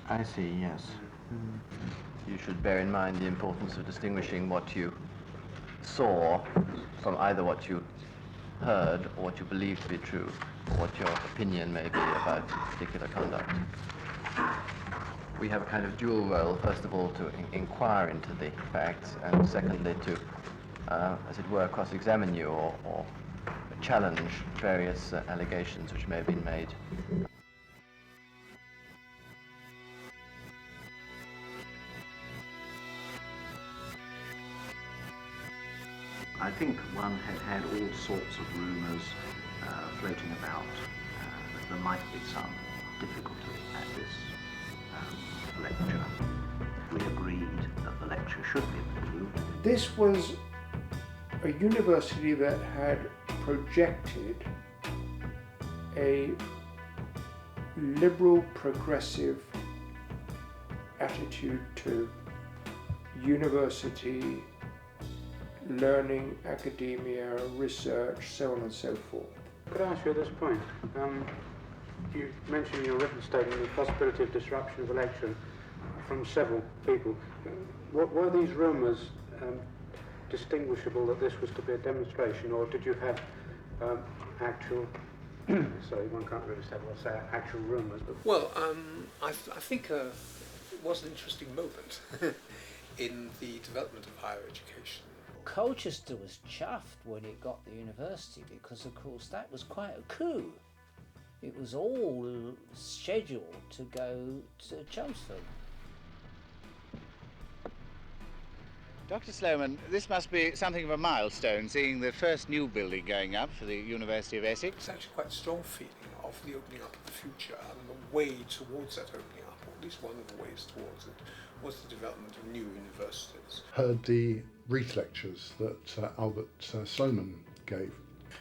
I see, yes. You should bear in mind the importance of distinguishing what you saw from either what you heard or what you believe to be true, or what your opinion may be about particular conduct. We have a kind of dual role, first of all, to inquire into the facts, and secondly, to, as it were, cross-examine you or challenge various allegations which may have been made. I think one had all sorts of rumours floating about that there might be some difficulty at this lecture. We agreed that the lecture should be approved. This was a university that had projected a liberal, progressive attitude to university, learning, academia, research, so on and so forth. Could I ask you at this point, you mentioned in your written statement the possibility of disruption of election from several people. Were these rumours distinguishable that this was to be a demonstration, or did you have actual, sorry, one can't really say what's actual rumours? But Well, I think it was an interesting moment in the development of higher education. Colchester was chuffed when it got the university because, of course, that was quite a coup. It was all scheduled to go to Chelmsford. Dr. Sloman, this must be something of a milestone, seeing the first new building going up for the University of Essex. It's actually quite a strong feeling of the opening up of the future, and the way towards that opening up, or at least one of the ways towards it, was the development of new universities. Heard the Reith lectures that Albert Sloman gave.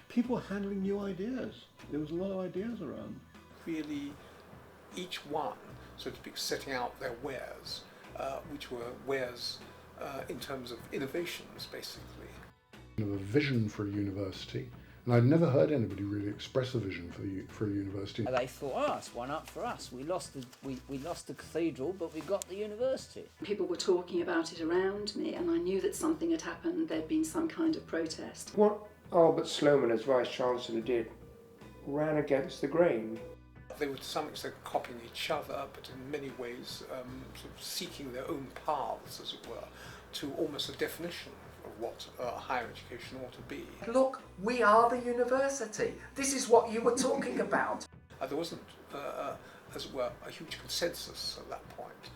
People were handling new ideas. There was a lot of ideas around. Really, each one, so to speak, setting out their wares, which were wares in terms of innovations, basically. A vision for a university, and I'd never heard anybody really express a vision for a university. They thought, it's one up for us. We lost the cathedral, but we got the university. People were talking about it around me, and I knew that something had happened. There'd been some kind of protest. What Albert Sloman as Vice-Chancellor did ran against the grain. They were to some extent copying each other, but in many ways sort of seeking their own paths, as it were, to almost a definition of what higher education ought to be. Look, we are the university. This is what you were talking about. There wasn't, as it were, a huge consensus at that point.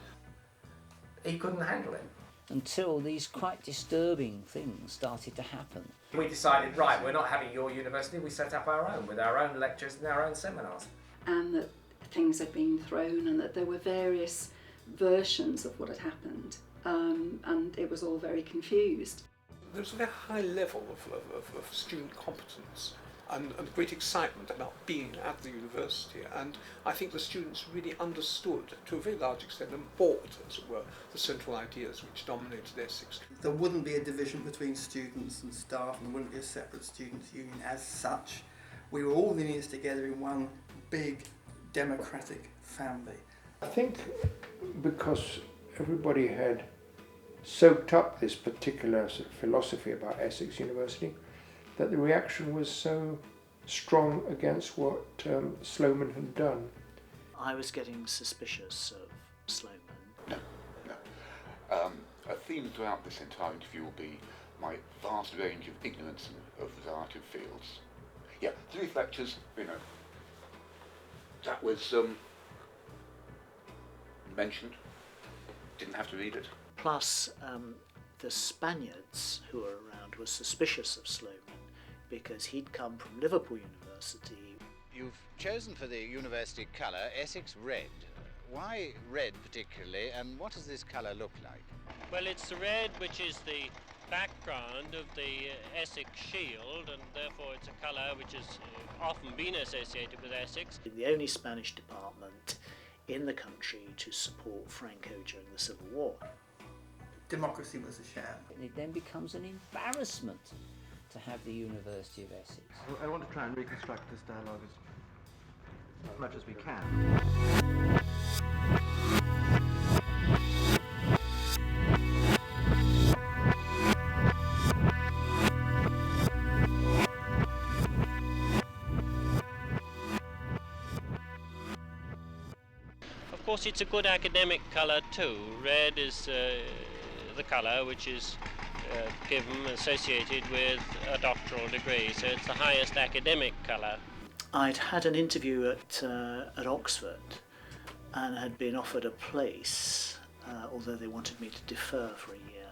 He couldn't handle it. Until these quite disturbing things started to happen. We decided, right, we're not having your university, we set up our own with our own lectures and our own seminars. And that things had been thrown and that there were various versions of what had happened, and it was all very confused. There was a very high level of student competence and great excitement about being at the university, and I think the students really understood, to a very large extent, and bought, as it were, the central ideas which dominated Essex. There wouldn't be a division between students and staff, and there wouldn't be a separate students' union as such. We were all in this together in one big democratic family. I think because everybody had soaked up this particular sort of philosophy about Essex University, that the reaction was so strong against what Sloman had done. I was getting suspicious of Sloman. No. A theme throughout this entire interview will be my vast range of ignorance of a variety of fields. Yeah, the Reith lectures, that was mentioned. Didn't have to read it. Plus, the Spaniards who were around were suspicious of Sloman because he'd come from Liverpool University. You've chosen for the university colour Essex red. Why red particularly, and what does this colour look like? Well, it's the red which is the background of the Essex shield, and therefore it's a colour which has often been associated with Essex. The only Spanish department in the country to support Franco during the Civil War. Democracy was a sham. It then becomes an embarrassment to have the University of Essex. I want to try and reconstruct this dialogue as much as we can. Of course, it's a good academic colour too. Red is the colour which is associated with a doctoral degree, so it's the highest academic colour. I'd had an interview at Oxford and had been offered a place, although they wanted me to defer for a year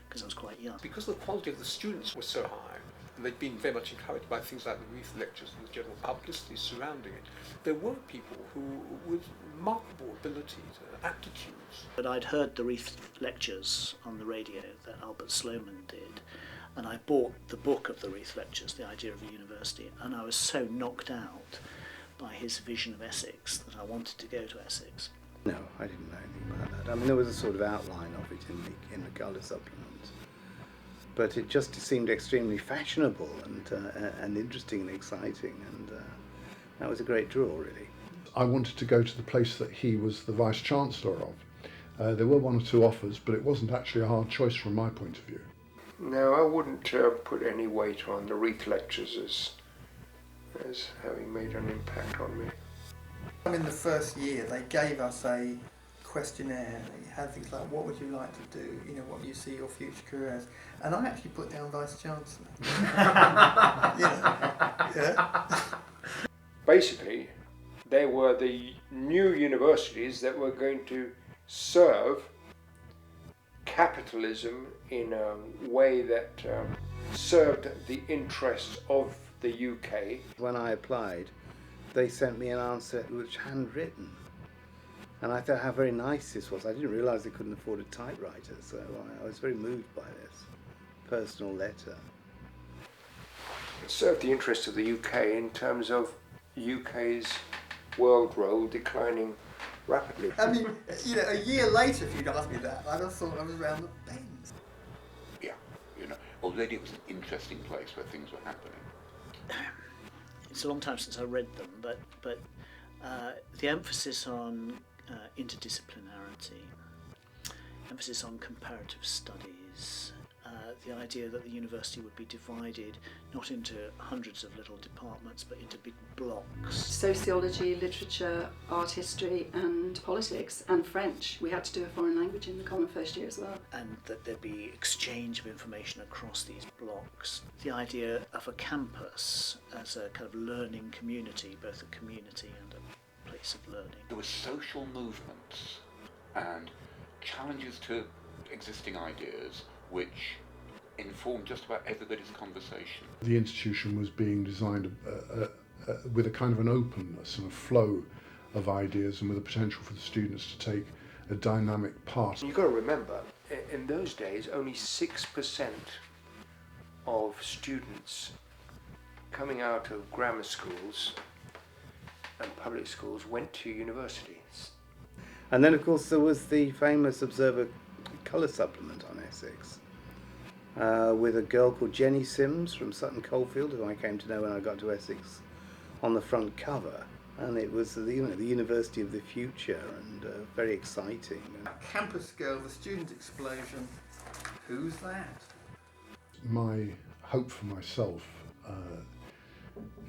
because I was quite young. Because the quality of the students was so high, and they'd been very much encouraged by things like the Reith lectures and the general publicity surrounding it, there were people who, with remarkable ability, aptitudes. But I'd heard the Reith lectures on the radio that Albert Sloman did, and I bought the book of the Reith lectures, The Idea of a University, and I was so knocked out by his vision of Essex that I wanted to go to Essex. No, I didn't know anything about that. I mean, there was a sort of outline of it in the colour supplement, but it just seemed extremely fashionable and interesting and exciting, and that was a great draw, really. I wanted to go to the place that he was the Vice-Chancellor of. There were one or two offers, but it wasn't actually a hard choice from my point of view. No, I wouldn't put any weight on the Reith lectures as having made an impact on me. In the first year, they gave us a questionnaire. They had things like, what would you like to do? You know, what do you see your future career as? And I actually put down Vice-Chancellor. Yeah. Basically, they were the new universities that were going to serve capitalism in a way that served the interests of the UK. When I applied, they sent me an answer which was handwritten. And I thought how very nice this was. I didn't realise they couldn't afford a typewriter, so I was very moved by this personal letter. It served the interests of the UK in terms of UK's world role declining rapidly. I mean, you know, a year later, if you'd asked me that, I'd have thought I was around the bend. Yeah, you know, already it was an interesting place where things were happening. It's a long time since I read them, but the emphasis on interdisciplinarity, emphasis on comparative studies, the idea that the university would be divided not into hundreds of little departments but into big blocks. Sociology, literature, art history and politics and French. We had to do a foreign language in the common first year as well. And that there'd be exchange of information across these blocks. The idea of a campus as a kind of learning community, both a community and a place of learning. There were social movements and challenges to existing ideas which informed just about everybody's conversation. The institution was being designed with a kind of an openness and a flow of ideas and with a potential for the students to take a dynamic part. You've got to remember, in those days, only 6% of students coming out of grammar schools and public schools went to universities. And then, of course, there was the famous Observer colour supplement on Essex, with a girl called Jenny Sims from Sutton Coldfield, who I came to know when I got to Essex, on the front cover. And it was the University of the Future, and very exciting. Campus girl, the student explosion. Who's that? My hope for myself,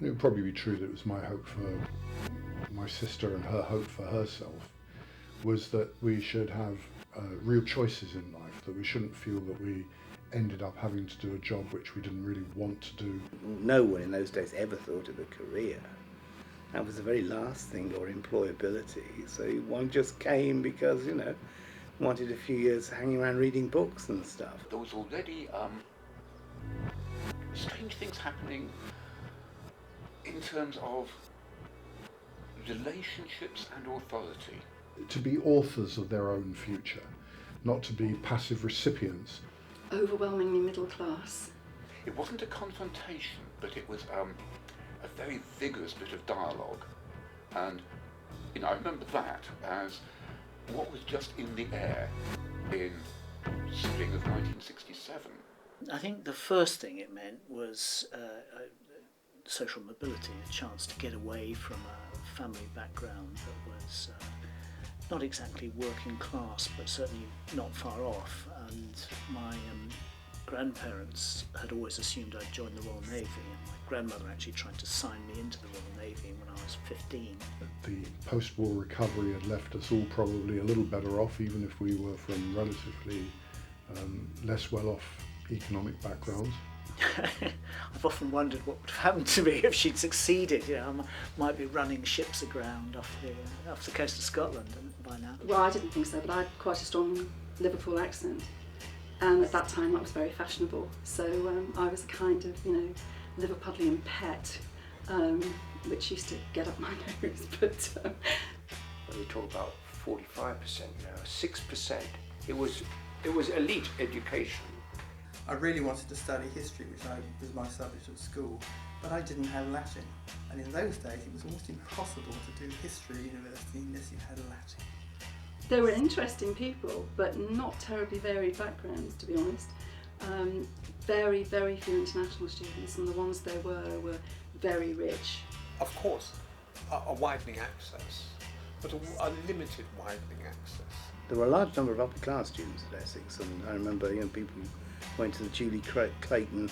it would probably be true that it was my hope for my sister and her hope for herself, was that we should have real choices in life, that we shouldn't feel that we ended up having to do a job which we didn't really want to do. No one in those days ever thought of a career. That was the very last thing, or employability. So one just came because, you know, wanted a few years hanging around reading books and stuff. There was already strange things happening in terms of relationships and authority. To be authors of their own future, not to be passive recipients. Overwhelmingly middle class. It wasn't a confrontation, but it was a very vigorous bit of dialogue. And, you know, I remember that as what was just in the air in spring of 1967. I think the first thing it meant was social mobility, a chance to get away from a family background that was not exactly working class, but certainly not far off. And my grandparents had always assumed I'd joined the Royal Navy, and my grandmother actually tried to sign me into the Royal Navy when I was 15. The post-war recovery had left us all probably a little better off, even if we were from relatively less well-off economic backgrounds. I've often wondered what would have happened to me if she'd succeeded. You know, I might be running ships aground off the coast of Scotland by now. Well, I didn't think so, but I had quite a strong Liverpool accent, and at that time that was very fashionable. So I was a kind of, Liverpudlian pet, which used to get up my nose. But when you talk about 45% now, 6%, it was elite education. I really wanted to study history, which was my subject at school, but I didn't have Latin. And in those days, it was almost impossible to do history at university unless you had Latin. They were interesting people, but not terribly varied backgrounds, to be honest. Very, very few international students, and the ones there were very rich. Of course, a widening access, but a limited widening access. There were a large number of upper class students at Essex, and I remember people went to the Julie Clayton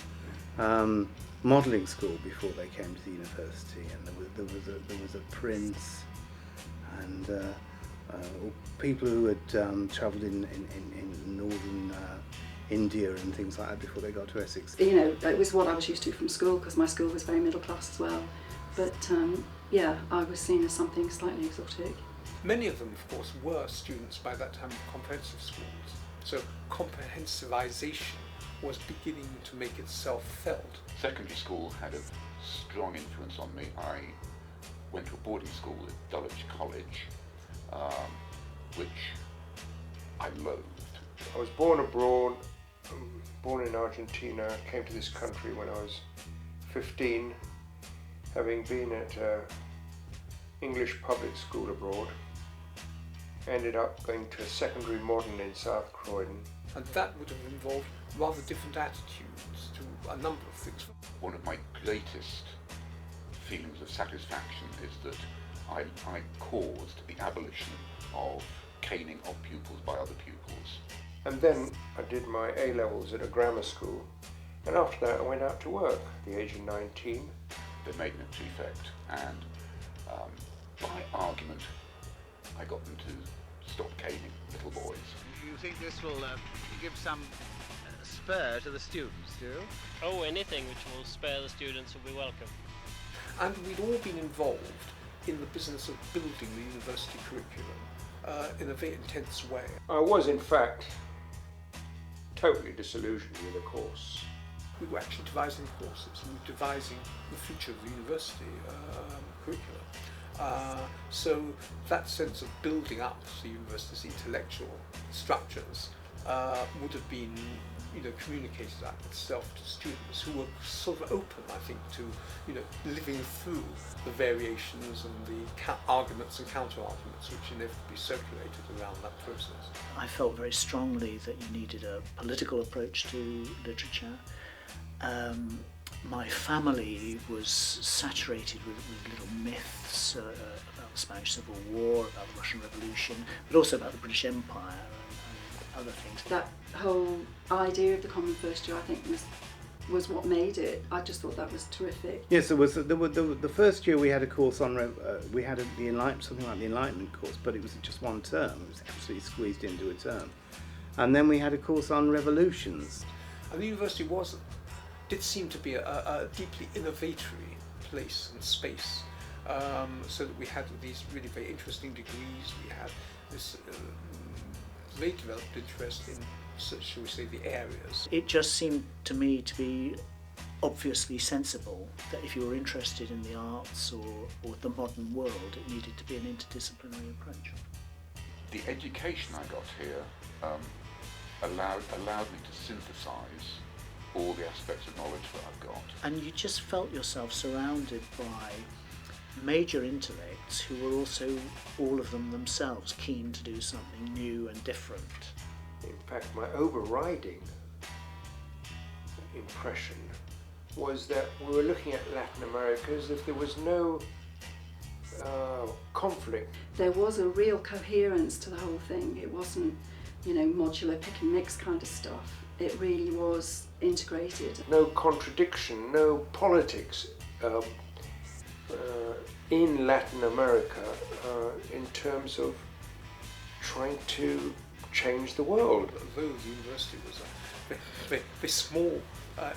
modelling school before they came to the university, and there was a prince, and people who had travelled in northern India and things like that before they got to Essex. It was what I was used to from school, because my school was very middle class as well. But I was seen as something slightly exotic. Many of them, of course, were students by that time of comprehensive schools. So comprehensivization was beginning to make itself felt. Secondary school had a strong influence on me. I went to a boarding school at Dulwich College, which I loathed. I was born abroad, born in Argentina, came to this country when I was 15, having been at English public school abroad. Ended up going to a secondary modern in South Croydon. And that would have involved rather different attitudes to a number of things. One of my greatest feelings of satisfaction is that I caused the abolition of caning of pupils by other pupils. And then I did my A-levels at a grammar school, and after that I went out to work at the age of 19. They made me a prefect, and by argument I got them to stop caning little boys. You think this will give some spur to the students, do you? Oh, anything which will spare the students will be welcome. And we'd all been involved in the business of building the university curriculum in a very intense way. I was, in fact, totally disillusioned with the course. We were actually devising courses, we were devising the future of the university curriculum. So that sense of building up the university's intellectual structures would have been, communicated that itself to students who were sort of open, I think, to, living through the variations and the arguments and counter-arguments which inevitably circulated around that process. I felt very strongly that you needed a political approach to literature. My family was saturated with little myths about the Spanish Civil War, about the Russian Revolution, but also about the British Empire and other things. That whole idea of the common first year, I think, was what made it. I just thought that was terrific. Yes, the first year we had a course on something like the Enlightenment course, but it was just one term. It was absolutely squeezed into a term, and then we had a course on revolutions. And the university did seem to be a deeply innovatory place and space, so that we had these really very interesting degrees. We had this very developed interest in, shall we say, the areas. It just seemed to me to be obviously sensible that if you were interested in the arts or the modern world, it needed to be an interdisciplinary approach. The education I got here allowed me to synthesise all the aspects of knowledge that I've got. And you just felt yourself surrounded by major intellects who were also, all of them themselves, keen to do something new and different. In fact, my overriding impression was that we were looking at Latin America as if there was no conflict. There was a real coherence to the whole thing. It wasn't, you know, modular pick and mix kind of stuff. It really was integrated. No contradiction, no politics in Latin America in terms of trying to change the world. Although the university was a very small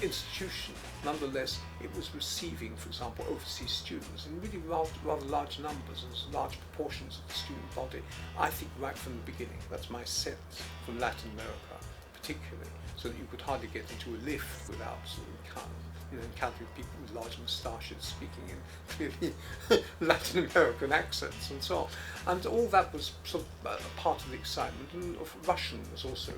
institution, nonetheless it was receiving, for example, overseas students in really rather large numbers and large proportions of the student body. I think right from the beginning, that's my sense, from Latin America particularly, so that you could hardly get into a lift without sort of encountering people with large moustaches speaking in clearly Latin American accents and so on. And all that was sort of part of the excitement, and Russian was also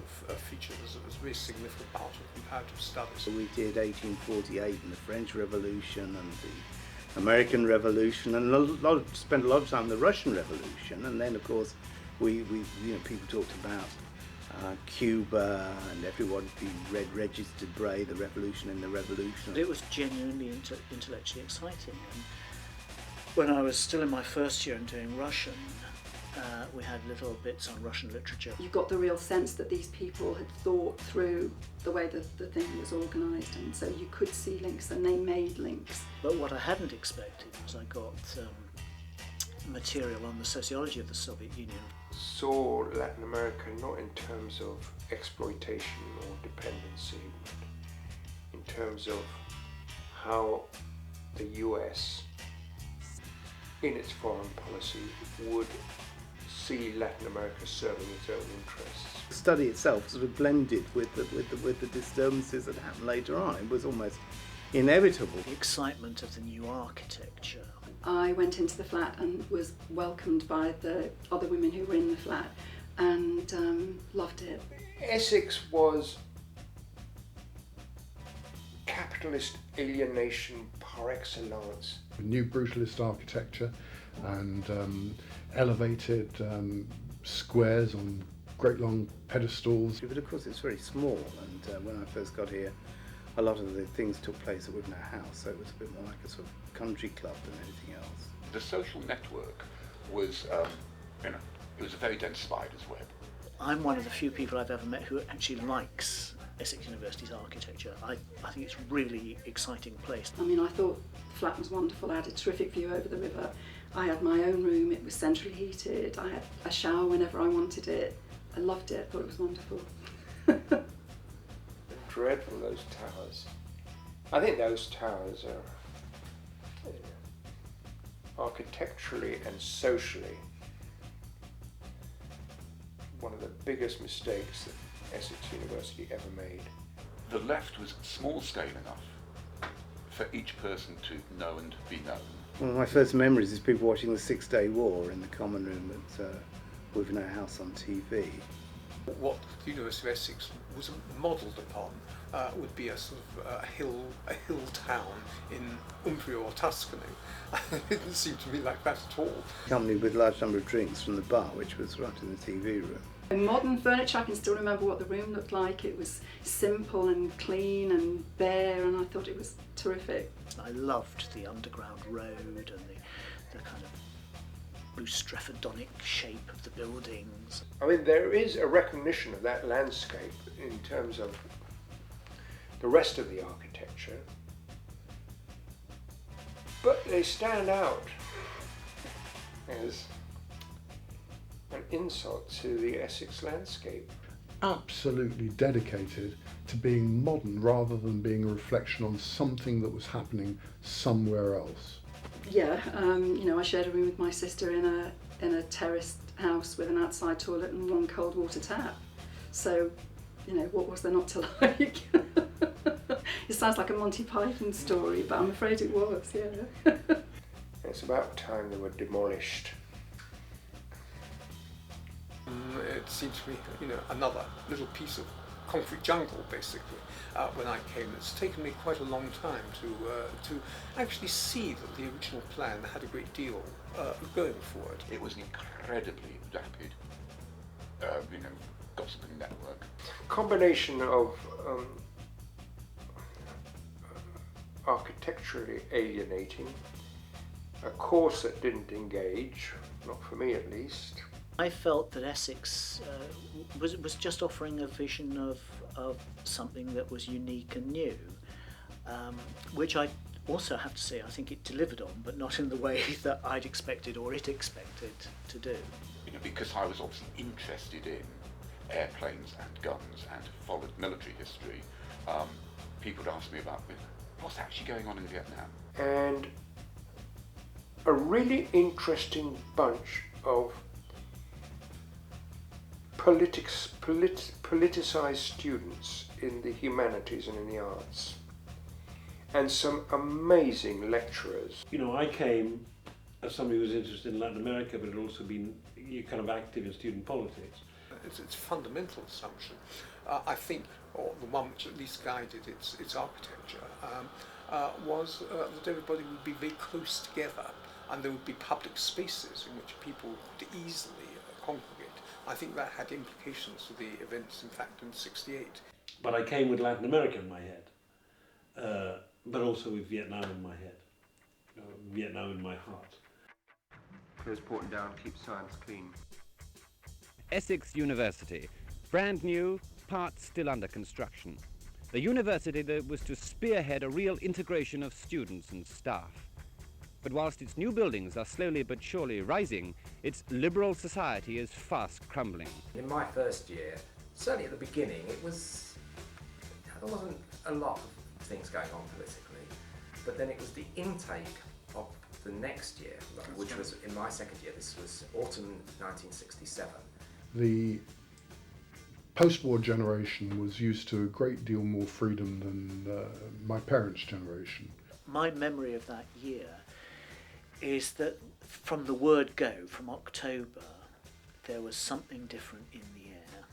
featured as a very significant part of comparative studies. So we did 1848 and the French Revolution and the American Revolution, and spent a lot of time in the Russian Revolution, and then of course people talked about Cuba, and everyone read Registered Bray, The Revolution in the Revolution. It was genuinely intellectually exciting. And when I was still in my first year and doing Russian, we had little bits on Russian literature. You got the real sense that these people had thought through the way that the thing was organised, and so you could see links, and they made links. But what I hadn't expected was I got material on the sociology of the Soviet Union. Saw Latin America not in terms of exploitation or dependency, but in terms of how the US, in its foreign policy, would see Latin America serving its own interests. The study itself sort of blended with the disturbances that happened later on. It was almost inevitable. The excitement of the new architecture. I went into the flat and was welcomed by the other women who were in the flat, and loved it. Essex was capitalist alienation par excellence. New brutalist architecture and elevated squares on great long pedestals. But of course it's very small, and when I first got here, a lot of the things took place at Wittenau House, so it was a bit more like a sort of country club than anything else. The social network was, it was a very dense spider's web. I'm one of the few people I've ever met who actually likes Essex University's architecture. I think it's a really exciting place. I mean, I thought the flat was wonderful. I had a terrific view over the river. I had my own room. It was centrally heated. I had a shower whenever I wanted it. I loved it. I thought it was wonderful. Dreadful, those towers. I think those towers are architecturally and socially one of the biggest mistakes that Essex University ever made. The left was small scale enough for each person to know and be known. One of my first memories is people watching the 6 Day War in the common room at Wittenau House on TV. What the University of Essex was modelled upon would be a sort of a hill town in Umbria or Tuscany. It didn't seem to me like that at all. Accompanied with a large number of drinks from the bar, which was right in the TV room. In modern furniture, I can still remember what the room looked like. It was simple and clean and bare, and I thought it was terrific. I loved the underground road and the kind of Bruce Strepherdonic shape of the buildings. I mean, there is a recognition of that landscape in terms of the rest of the architecture, but they stand out as an insult to the Essex landscape. Absolutely dedicated to being modern rather than being a reflection on something that was happening somewhere else. Yeah, I shared a room with my sister in a terraced house with an outside toilet and one cold water tap. So, what was there not to like? It sounds like a Monty Python story, but I'm afraid it was, yeah. It's about time they were demolished. It seemed to me, another little piece of concrete jungle, basically, when I came. It's taken me quite a long time to actually see that the original plan had a great deal going for it. It was an incredibly rapid, gossiping network. Combination of architecturally alienating, a course that didn't engage, not for me at least. I felt that Essex was just offering a vision of something that was unique and new, which I also have to say I think it delivered on, but not in the way that I'd expected or it expected to do. You know, because I was obviously interested in airplanes and guns and followed military history, people would ask me about what's actually going on in Vietnam. And a really interesting bunch of politicized students in the humanities and in the arts, and some amazing lecturers. You know, I came as somebody who was interested in Latin America, but had also been kind of active in student politics. It's a fundamental assumption. I think, or the one which at least guided its architecture, was that everybody would be very close together, and there would be public spaces in which people could easily congregate. I think that had implications for the events, in fact, in '68. But I came with Latin America in my head, but also with Vietnam in my head, Vietnam in my heart. Close port down, keep science clean. Essex University, brand new, parts still under construction. The university that was to spearhead a real integration of students and staff. But whilst its new buildings are slowly but surely rising, its liberal society is fast crumbling. In my first year, certainly at the beginning, there wasn't a lot of things going on politically, but then it was the intake of the next year, which was in my second year. This was autumn 1967. The post-war generation was used to a great deal more freedom than my parents' generation. My memory of that year is that from the word go, from October, there was something different in the air.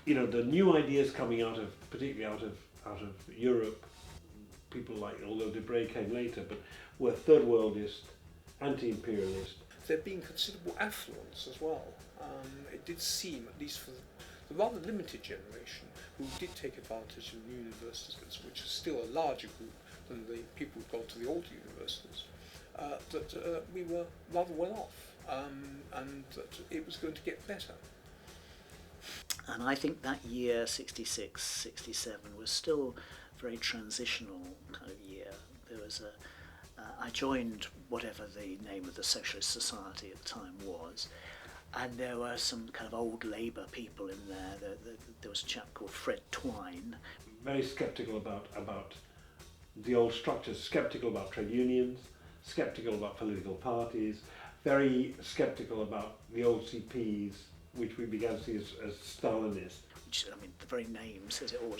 You know, the new ideas coming out of, particularly out of Europe, people like, although Debray came later, but were third worldist, anti-imperialist. There being considerable affluence as well. It did seem, at least for the rather limited generation, who did take advantage of new universities, which is still a larger group than the people who'd gone to the old universities, that we were rather well off, and that it was going to get better. And I think that year, 66, 67, was still a very transitional kind of year. There was I joined whatever the name of the Socialist Society at the time was, and there were some kind of old Labour people in there. There was a chap called Fred Twine. Very sceptical about the old structures, sceptical about trade unions, sceptical about political parties, very sceptical about the old CPs, which we began to see as Stalinist. Which, I mean, the very name says it all.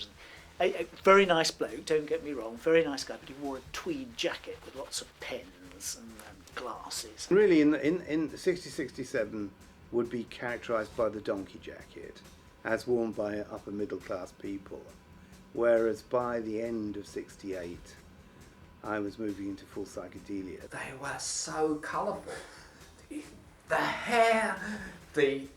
A very nice bloke, don't get me wrong, very nice guy, but he wore a tweed jacket with lots of pens and glasses. Really, in 67 would be characterised by the donkey jacket, as worn by upper middle class people, whereas by the end of 68, I was moving into full psychedelia. They were so colourful. The hair, the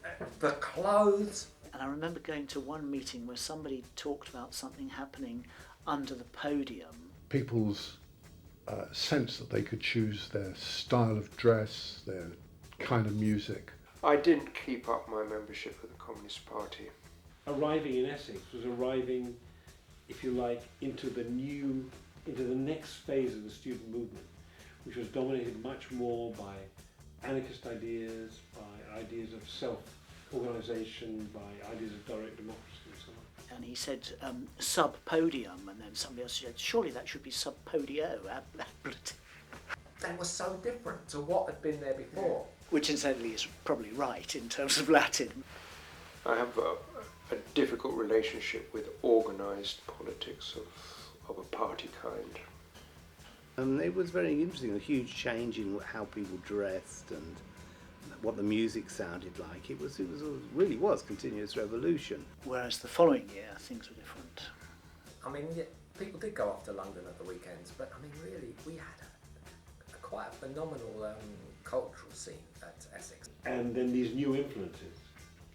clothes. And I remember going to one meeting where somebody talked about something happening under the podium. People's sense that they could choose their style of dress, their kind of music. I didn't keep up my membership of the Communist Party. Arriving in Essex was arriving, if you like, into the next phase of the student movement, which was dominated much more by anarchist ideas, by ideas of self-organisation, by ideas of direct democracy and so on. And he said sub-podium, and then somebody else said, surely that should be sub-podio. They were so different to what had been there before. Which incidentally is probably right in terms of Latin. I have a difficult relationship with organised politics of a party kind. It was very interesting, a huge change in how people dressed and what the music sounded like. It really was continuous revolution. Whereas the following year, things were different. I mean, yeah, people did go off to London at the weekends, but I mean, really, we had quite a phenomenal cultural scene at Essex. And then these new influences,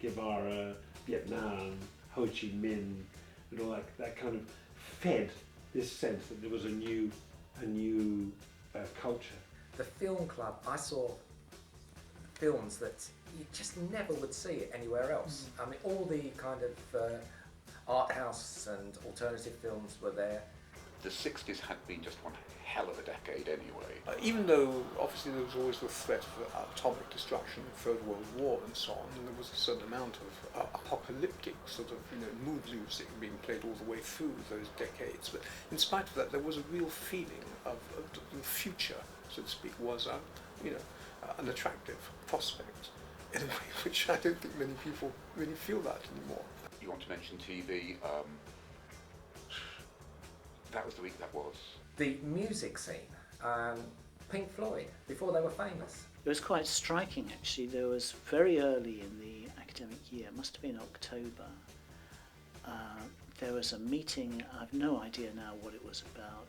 Guevara, Vietnam, Ho Chi Minh, and all that kind of fed this sense that there was a new a new culture. The film club, I saw films that you just never would see anywhere else. I mean, all the kind of art house and alternative films were there. The 60s had been just one hell of a decade anyway. Even though obviously there was always the threat of atomic destruction, Third World War and so on, and there was a certain amount of apocalyptic sort of mood music being played all the way through those decades. But in spite of that, there was a real feeling of the future, so to speak, was an attractive prospect in a way which I don't think many people really feel that anymore. You want to mention TV? That was the week that was. The music scene, Pink Floyd, before they were famous. It was quite striking actually. There was very early in the academic year, it must have been October, there was a meeting, I have no idea now what it was about.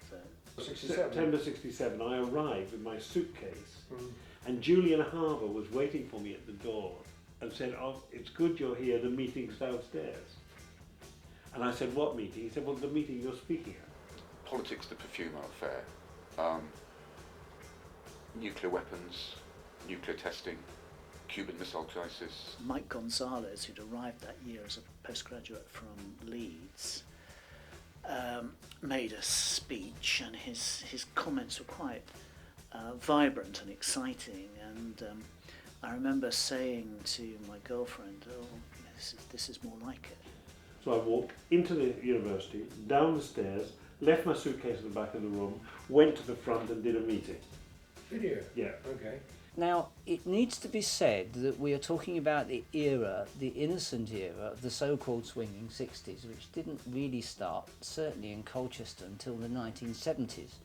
September 67, I arrived with my suitcase and Julian Harbour was waiting for me at the door and said, "Oh, it's good you're here, the meeting's downstairs." And I said, "What meeting?" He said, "Well, the meeting you're speaking at." Politics, the Perfuma affair, nuclear weapons, nuclear testing, Cuban Missile Crisis. Mike Gonzalez, who'd arrived that year as a postgraduate from Leeds, made a speech, and his comments were quite vibrant and exciting. And I remember saying to my girlfriend, "Oh, this is more like it." So I walked into the university, down the stairs, left my suitcase at the back of the room, went to the front and did a meeting. Video? Yeah. Okay. Now, it needs to be said that we are talking about the era, the innocent era of the so-called swinging 60s, which didn't really start, certainly in Colchester, until the 1970s.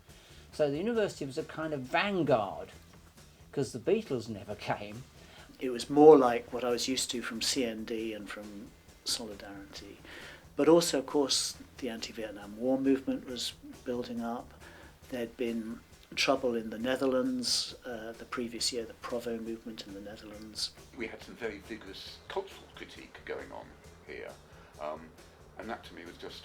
So the university was a kind of vanguard, because the Beatles never came. It was more like what I was used to from CND and from Solidarity. But also, of course, the anti-Vietnam War movement was building up. There'd been trouble in the Netherlands, the previous year, the Provo movement in the Netherlands. We had some very vigorous cultural critique going on here, and that to me was just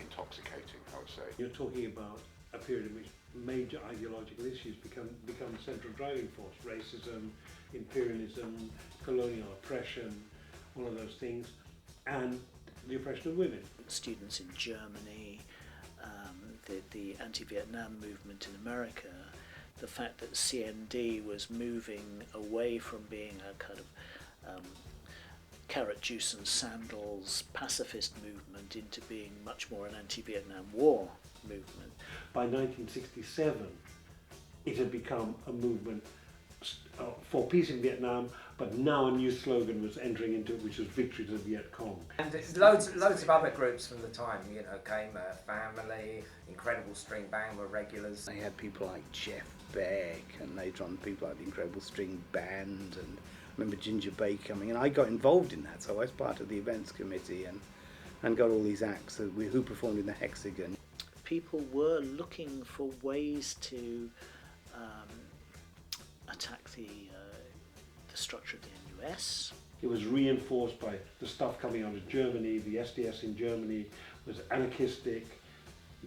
intoxicating, I would say. You're talking about a period in which major ideological issues become the central driving force: racism, imperialism, colonial oppression, all of those things, and the oppression of women. Students in Germany, the anti-Vietnam movement in America, the fact that CND was moving away from being a kind of carrot juice and sandals pacifist movement into being much more an anti-Vietnam War movement. By 1967, it had become a movement for peace in Vietnam, but now a new slogan was entering into it, which was Victory to the Viet Cong. And there's loads of other groups from the time, came Family, Incredible String Band were regulars. They had people like Jeff Beck, and later on people like the Incredible String Band, and I remember Ginger Bay coming, and I got involved in that, so I was part of the events committee and got all these acts who performed in the Hexagon. People were looking for ways to attack the structure of the NUS. It was reinforced by the stuff coming out of Germany. The SDS in Germany was anarchistic,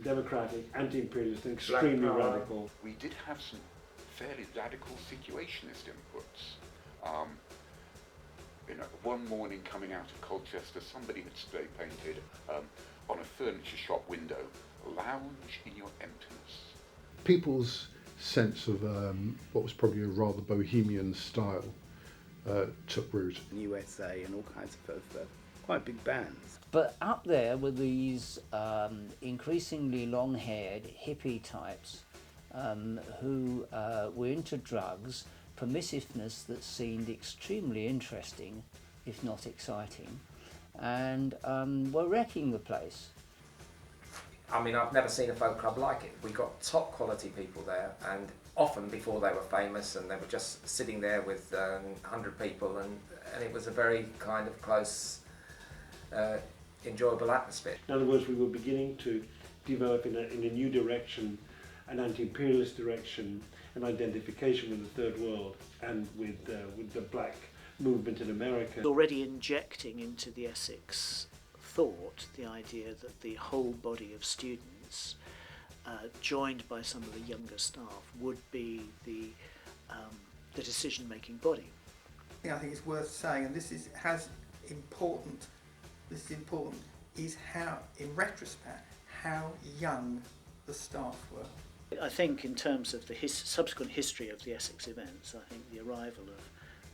democratic, anti-imperialist, and extremely radical. We did have some fairly radical situationist inputs. One morning coming out of Colchester, somebody had spray painted on a furniture shop window, "Lounge in your emptiness." People's sense of what was probably a rather bohemian style took root. USA and all kinds of quite big bands. But up there were these increasingly long-haired hippie types who were into drugs, permissiveness that seemed extremely interesting, if not exciting, and were wrecking the place. I mean, I've never seen a folk club like it. We got top quality people there, and often before they were famous, and they were just sitting there with 100 people, and it was a very kind of close, enjoyable atmosphere. In other words, we were beginning to develop in a new direction, an anti-imperialist direction, an identification with the Third World and with the black movement in America. Already injecting into the Essex thought the idea that the whole body of students joined by some of the younger staff, would be the decision-making body. I think it's worth saying, and this is important, is how, in retrospect, how young the staff were. I think in terms of the subsequent history of the Essex events, I think the arrival of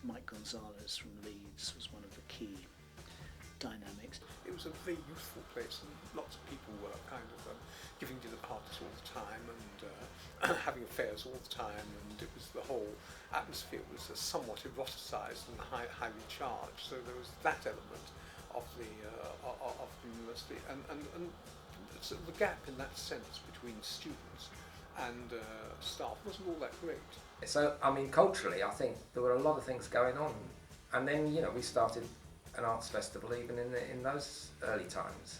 Mike Gonzalez from Leeds was one of the key dynamics. It was a very youthful place, and lots of people were kind of giving dinner parties all the time and having affairs all the time, and it was the whole atmosphere was somewhat eroticised and highly charged. So there was that element of the university, and so the gap in that sense between students and staff wasn't all that great. So, I mean, culturally, I think there were a lot of things going on. And then, you know, we started an arts festival even in those early times.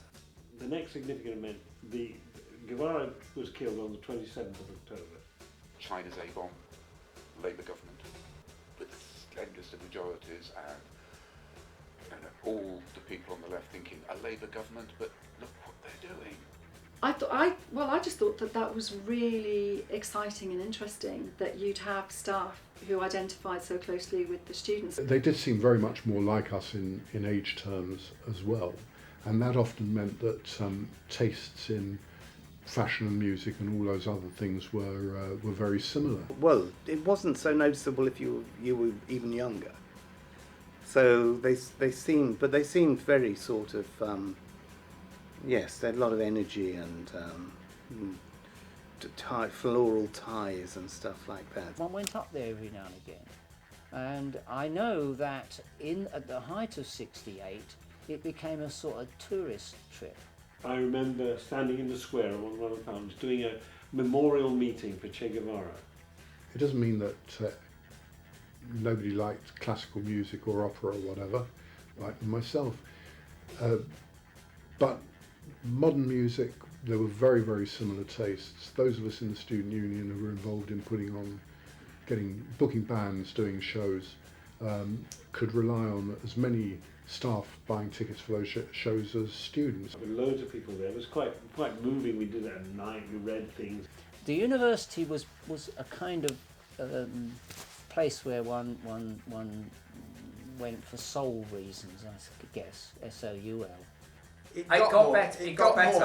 The next significant event, Guevara was killed on the 27th of October. China's A-bomb, Labour government, with the slenderest of majorities, and all the people on the left thinking, a Labour government, but look what they're doing. I just thought that was really exciting and interesting, that you'd have staff who identified so closely with the students. They did seem very much more like us in age terms as well, and that often meant that tastes in fashion and music and all those other things were very similar. Well, it wasn't so noticeable if you were even younger. So they seemed very sort of. Yes, they had a lot of energy and floral ties and stuff like that. One went up there every now and again, and I know that at the height of '68, it became a sort of tourist trip. I remember standing in the square on one of the fountains doing a memorial meeting for Che Guevara. It doesn't mean that nobody liked classical music or opera or whatever, like myself, but modern music, there were very, very similar tastes. Those of us in the student union who were involved in booking bands, doing shows, could rely on as many staff buying tickets for those shows as students. There were loads of people there. It was quite moving. We did it at night. We read things. The university was a kind of place where one went for soul reasons, I guess. SOUL. It got better.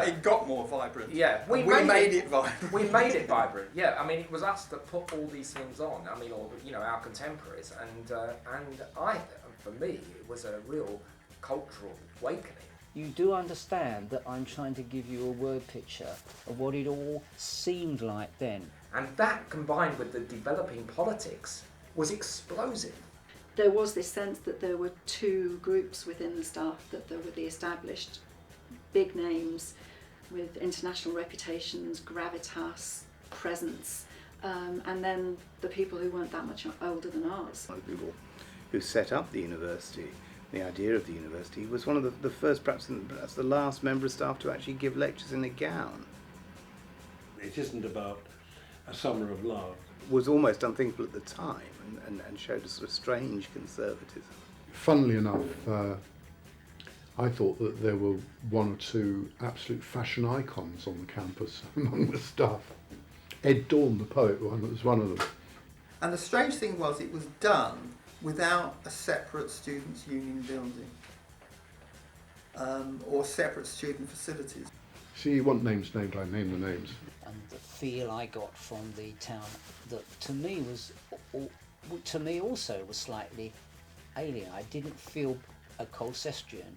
It got more vibrant. Yeah, we made it vibrant. We made it vibrant. Yeah, I mean, it was us that put all these things on. I mean, or our contemporaries, and for me, it was a real cultural awakening. You do understand that I'm trying to give you a word picture of what it all seemed like then. And that, combined with the developing politics, was explosive. There was this sense that there were two groups within the staff, that there were the established big names with international reputations, gravitas, presence, and then the people who weren't that much older than ours. One of the people who set up the university, the idea of the university, was one of the first, perhaps the last member of staff to actually give lectures in a gown. It isn't about a summer of love. It was almost unthinkable at the time and showed a sort of strange conservatism. Funnily enough, I thought that there were one or two absolute fashion icons on the campus among the staff. Ed Dorn, the poet, was one of them. And the strange thing was, it was done without a separate students' union building or separate student facilities. See, you want names named, I name the names. And the feel I got from the town, that to me also was slightly alien. I didn't feel a Colcestrian.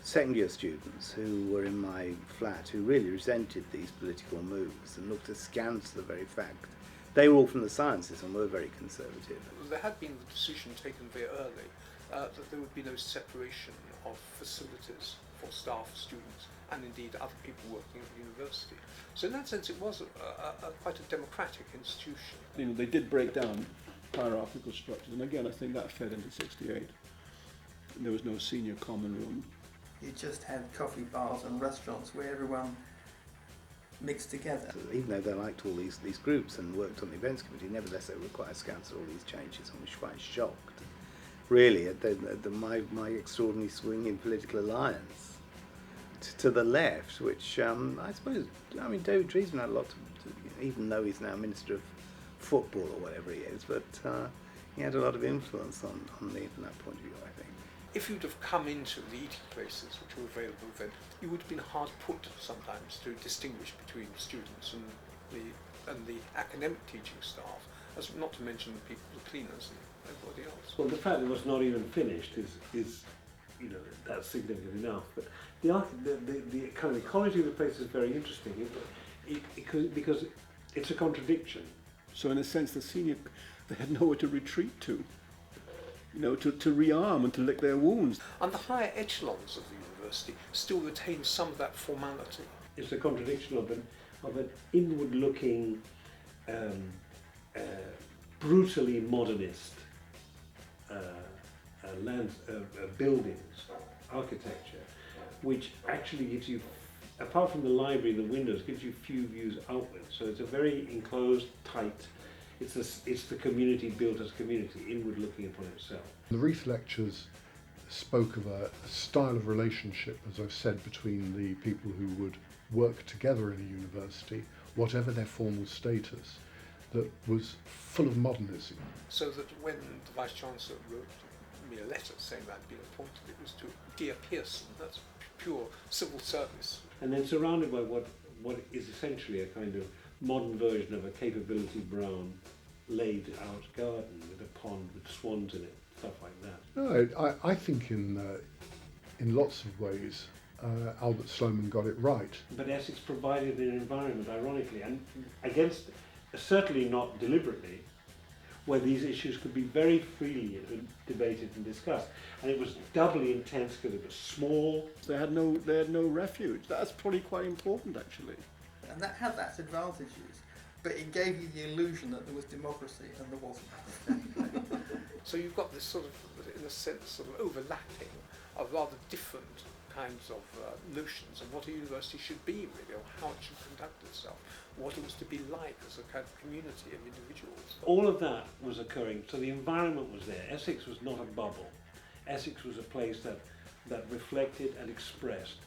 Second year students who were in my flat, who really resented these political moves and looked askance at the very fact. They were all from the sciences and were very conservative. There had been the decision taken very early that there would be no separation of facilities for staff, students, and indeed other people working at the university. So in that sense it was quite a democratic institution. You know, they did break down hierarchical structures, and again I think that fed into '68. There was no senior common room. You just had coffee bars and restaurants where everyone mixed together. Even though they liked all these groups and worked on the events committee, nevertheless they were quite askance at all these changes and was quite shocked, really, at my extraordinary swing in political alliance. to the left, which I suppose, I mean, David Treisman had a lot to, even though he's now Minister of Football or whatever he is, but he had a lot of influence on me from that point of view, I think. If you'd have come into the eating places which were available then, you would have been hard put sometimes to distinguish between students and the academic teaching staff, as not to mention the people, the cleaners and everybody else. Well, the fact that it was not even finished is you know, that's significant enough. But the kind of ecology of the place is very interesting because it's a contradiction. So in a sense, the senior, they had nowhere to retreat to, you know, to rearm and to lick their wounds. And the higher echelons of the university still retain some of that formality. It's a contradiction of an inward-looking, brutally modernist buildings, architecture, which actually gives you, apart from the library and the windows, gives you few views outwards. So it's a very enclosed, tight, it's the community built as a community, inward looking upon itself. The Reith lectures spoke of a style of relationship, as I've said, between the people who would work together in a university, whatever their formal status, that was full of modernism. So that when the Vice-Chancellor wrote me a letter saying that I'd been appointed, it was to Dear Pearson, that's pure civil service. And then surrounded by what is essentially a kind of modern version of a Capability Brown laid out garden with a pond with swans in it, stuff like that. No, I think in lots of ways Albert Sloman got it right. But Essex provided an environment, ironically, and against, certainly not deliberately, where these issues could be very freely debated and discussed. And it was doubly intense because it was small. They had no refuge. That's probably quite important, actually. And that had its advantages, but it gave you the illusion that there was democracy, and there wasn't. So you've got this sort of, in a sense, sort of overlapping of rather different kinds of notions of what a university should be, really, or how it should conduct itself, what it was to be like as a kind of community of individuals. All of that was occurring, so the environment was there. Essex was not a bubble. Essex was a place that reflected and expressed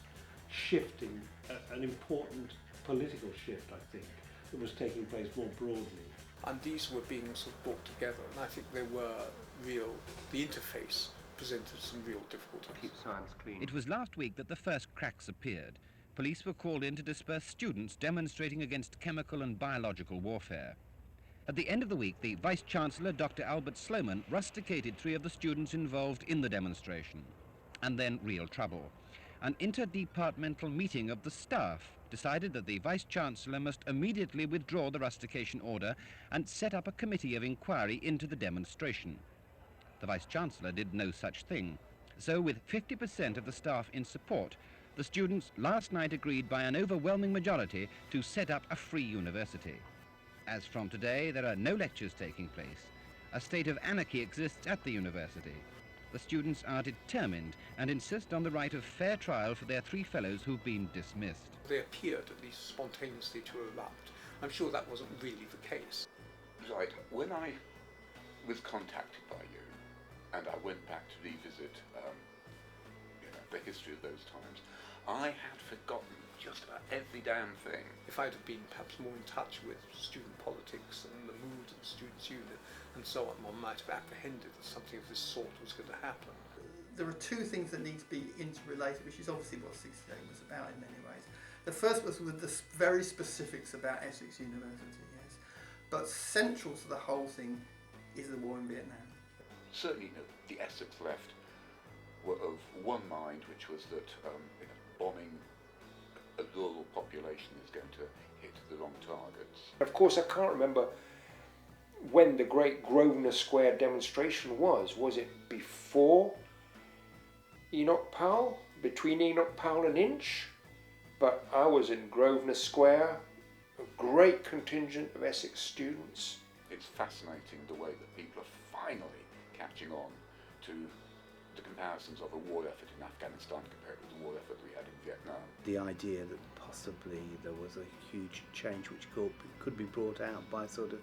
shifting, an important political shift, I think, that was taking place more broadly. And these were being sort of brought together, and I think they were the interface presented some real difficulties. Keep science clean. It was last week that the first cracks appeared. Police were called in to disperse students demonstrating against chemical and biological warfare. At the end of the week, the Vice-Chancellor, Dr. Albert Sloman, rusticated 3 of the students involved in the demonstration. And then real trouble. An interdepartmental meeting of the staff decided that the Vice-Chancellor must immediately withdraw the rustication order and set up a committee of inquiry into the demonstration. The Vice-Chancellor did no such thing. So with 50% of the staff in support, the students last night agreed by an overwhelming majority to set up a free university. As from today, there are no lectures taking place. A state of anarchy exists at the university. The students are determined and insist on the right of fair trial for their 3 fellows who've been dismissed. They appeared at least spontaneously to erupt. I'm sure that wasn't really the case. Right, when I was contacted by you, and I went back to revisit the history of those times, I had forgotten just about every damn thing. If I'd have been perhaps more in touch with student politics and the mood of the students' union and so on, one might have apprehended that something of this sort was going to happen. There are 2 things that need to be interrelated, which is obviously what 68 was about in many ways. The first was with the very specifics about Essex University, yes. But central to the whole thing is the war in Vietnam. Certainly, the Essex left were of one mind, which was that bombing a rural population is going to hit the wrong targets. Of course, I can't remember when the great Grosvenor Square demonstration was. Was it before Enoch Powell? Between Enoch Powell and Inch? But I was in Grosvenor Square, a great contingent of Essex students. It's fascinating the way that people are finally catching on to the comparisons of a war effort in Afghanistan compared with the war effort we had in Vietnam. The idea that possibly there was a huge change which could be brought out by sort of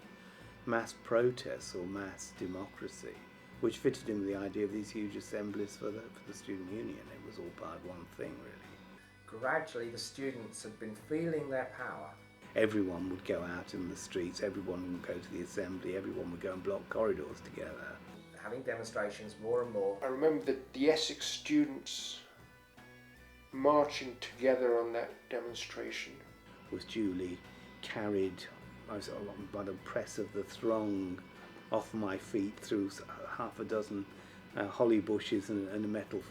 mass protests or mass democracy, which fitted in with the idea of these huge assemblies for the student union. It was all part of one thing, really. gradually the students had been feeling their power. Everyone would go out in the streets, everyone would go to the assembly, everyone would go and block corridors together. Having demonstrations more and more. I remember the Essex students marching together on that demonstration. Was duly carried, I was by the press of the throng, off my feet through half a dozen holly bushes and a metal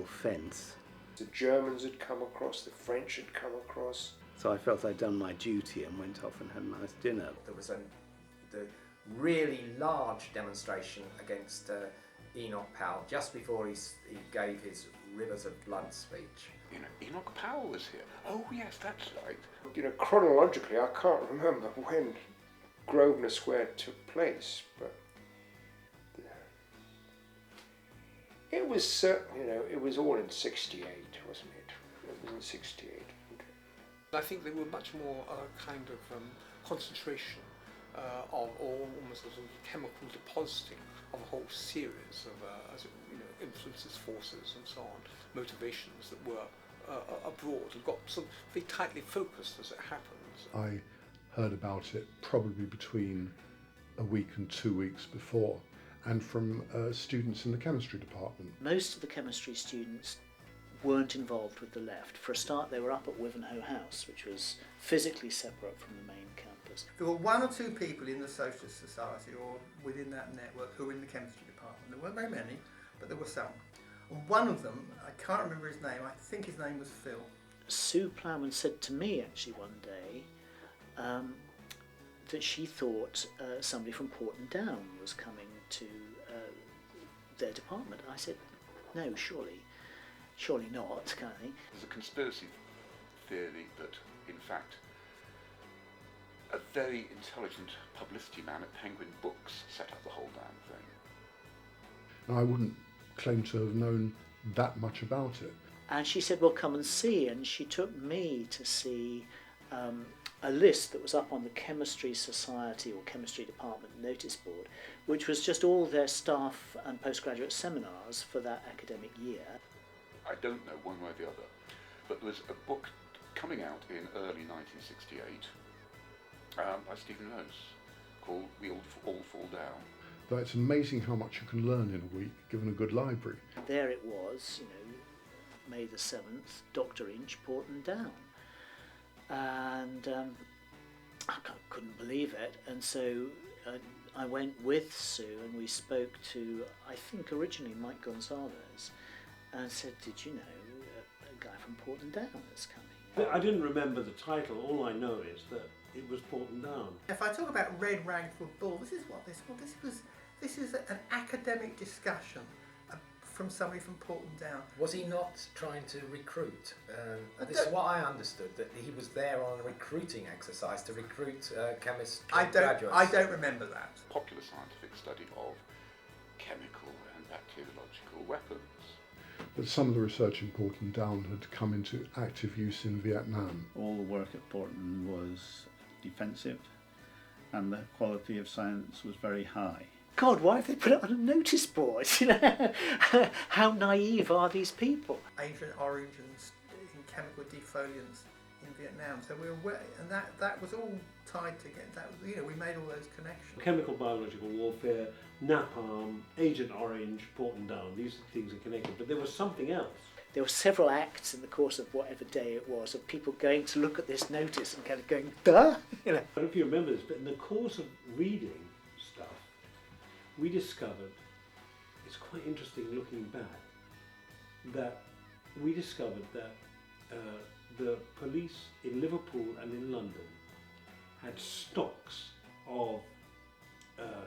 fence. The Germans had come across, the French had come across. So I felt I'd done my duty and went off and had a nice dinner. There was the really large demonstration against Enoch Powell just before he gave his Rivers of Blood speech. You know, Enoch Powell was here. Oh yes, that's right. You know, chronologically, I can't remember when Grosvenor Square took place, but it was, you know, it was all in '68, wasn't it? It was in '68. I think there were much more kind of concentration of almost a sort of chemical depositing of a whole series of as it, you know, influences, forces, and so on, motivations that were abroad and got sort of very tightly focused as it happens. I heard about it probably between a week and 2 weeks before, and from students in the chemistry department. Most of the chemistry students weren't involved with the left. For a start, they were up at Wivenhoe House, which was physically separate from the main campus. There were one or two people in the Socialist Society or within that network who were in the chemistry department. There weren't very many, but there were some. And one of them, I can't remember his name, I think his name was Phil. Sue Plowman said to me actually one day that she thought somebody from Porton Down was coming to their department. I said, no, surely not, kind of thing. There's a conspiracy theory that, in fact, a very intelligent publicity man at Penguin Books set up the whole damn thing. And I wouldn't claim to have known that much about it. And she said, well, come and see. And she took me to see a list that was up on the Chemistry Society or Chemistry Department notice board, which was just all their staff and postgraduate seminars for that academic year. I don't know one way or the other, but there was a book coming out in early 1968 by Stephen Rose called We All Fall Down. Though it's amazing how much you can learn in a week, given a good library. There it was, you know, May the 7th, Dr. Inch, Porton Down. And I couldn't believe it. And so I went with Sue and we spoke to, I think originally Mike Gonzalez, and said, did you know a guy from Porton Down is coming? I didn't remember the title. All I know is that it was Porton Down. If I talk about Red Ragford Bull, this is what this was. This is an academic discussion from somebody from Porton Down. Was he not trying to recruit? This is what I understood, that he was there on a recruiting exercise to recruit chemists, graduates. I don't remember that. Popular scientific study of chemical and bacteriological weapons. But some of the research in Porton Down had come into active use in Vietnam. All the work at Porton was defensive and the quality of science was very high. God, why have they put it on a notice board? You know, how naive are these people? Agent Orange and chemical defoliants in Vietnam. So we were aware, and that was all tied together. That, you know, we made all those connections. Chemical biological warfare, napalm, Agent Orange, Porton Down. These things are connected, but there was something else. There were several acts in the course of whatever day it was of people going to look at this notice and kind of going, duh, you know. I don't know if you remember this, but in the course of reading stuff, we discovered, it's quite interesting looking back, that we discovered that the police in Liverpool and in London had stocks of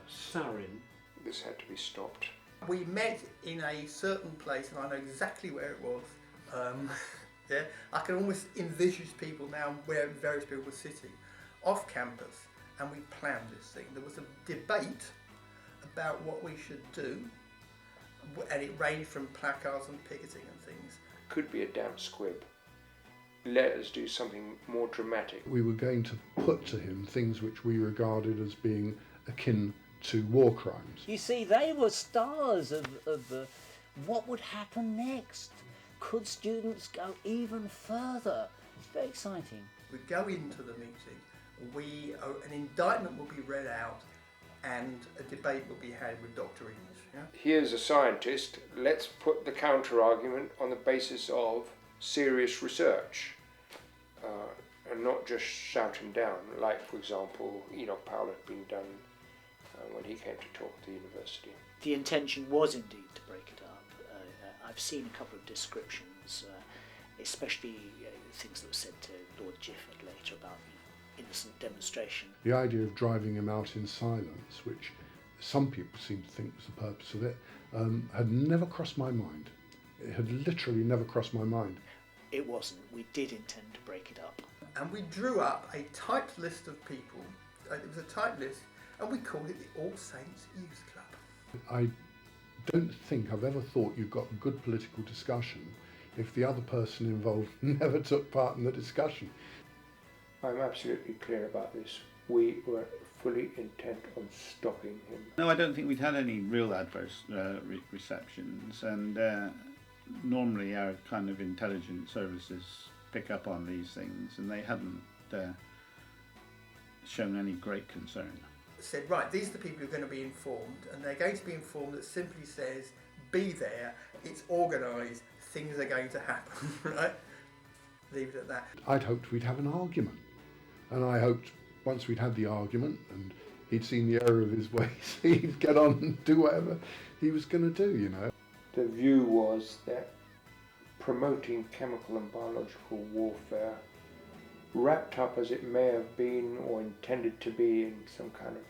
sarin. This had to be stopped. We met in a certain place, and I know exactly where it was. Yeah, I can almost envisage people now where various people were sitting, off campus, and we planned this thing. There was a debate about what we should do, and it ranged from placards and picketing and things. Could be a damp squib. Let us do something more dramatic. We were going to put to him things which we regarded as being akin to war crimes. You see, they were stars of what would happen next. could students go even further? It's very exciting. We go into the meeting, an indictment will be read out and a debate will be had with Dr. English. Yeah? Here's a scientist, let's put the counter-argument on the basis of serious research and not just shouting down, like, for example, Enoch Powell had been done when he came to talk at the university. The intention was indeed to break it up. I've seen a couple of descriptions, especially things that were said to Lord Gifford later about innocent demonstration. The idea of driving him out in silence, which some people seem to think was the purpose of it, had never crossed my mind. It had literally never crossed my mind. It wasn't. We did intend to break it up. And we drew up a typed list of people. It was a typed list, and we called it the All Saints Youth Club. I don't think I've ever thought you got good political discussion if the other person involved never took part in the discussion. I'm absolutely clear about this. We were fully intent on stopping him. No, I don't think we'd had any real adverse receptions, and normally our kind of intelligence services pick up on these things, and they hadn't shown any great concern. Said, right, these are the people who are going to be informed, and they're going to be informed that simply says, be there, it's organised, things are going to happen, right? Leave it at that. I'd hoped we'd have an argument, and I hoped once we'd had the argument and he'd seen the error of his ways, he'd get on and do whatever he was going to do, you know. The view was that promoting chemical and biological warfare, wrapped up as it may have been or intended to be in some kind of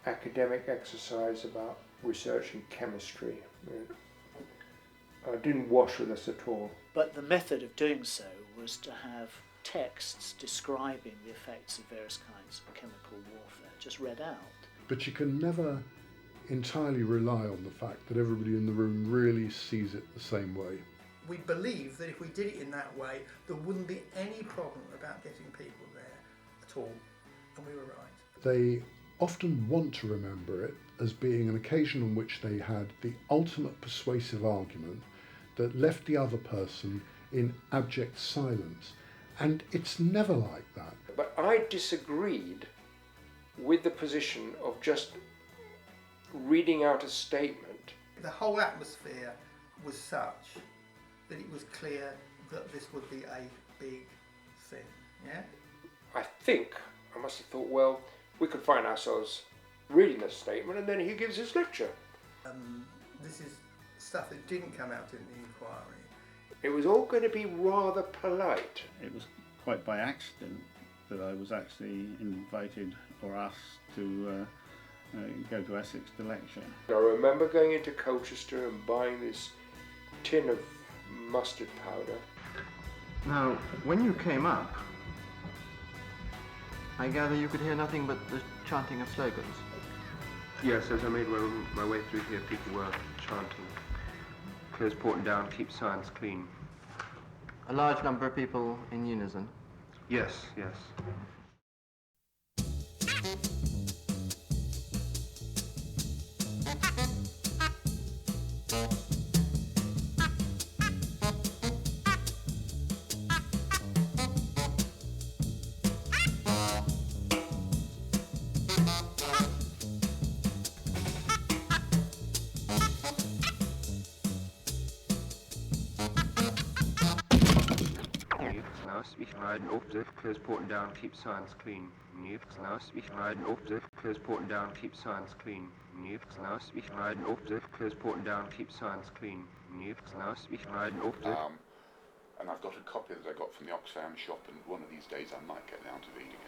academic exercise about research in chemistry, didn't wash with us at all. But the method of doing so was to have texts describing the effects of various kinds of chemical warfare just read out. But you can never entirely rely on the fact that everybody in the room really sees it the same way. We believed that if we did it in that way, there wouldn't be any problem about getting people there at all, and we were right. They often want to remember it as being an occasion on which they had the ultimate persuasive argument that left the other person in abject silence, and it's never like that. But I disagreed with the position of just reading out a statement. The whole atmosphere was such that it was clear that this would be a big thing, yeah? I think I must have thought, well, we could find ourselves reading the statement and then he gives his lecture. This is stuff that didn't come out in the inquiry. It was all going to be rather polite. It was quite by accident that I was actually invited or asked to go to Essex to lecture. I remember going into Colchester and buying this tin of mustard powder. Now, when you came up, I gather you could hear nothing but the chanting of slogans. Yes, as I made my way through here, people were chanting, "Close Porton down, keep science clean." A large number of people in unison? Yes, yes. Close Porton down, keep science clean. Close Porton down, keep science clean. Close Porton down, keep science clean. And I've got a copy that I got from the Oxfam shop, and one of these days I might get down to reading it.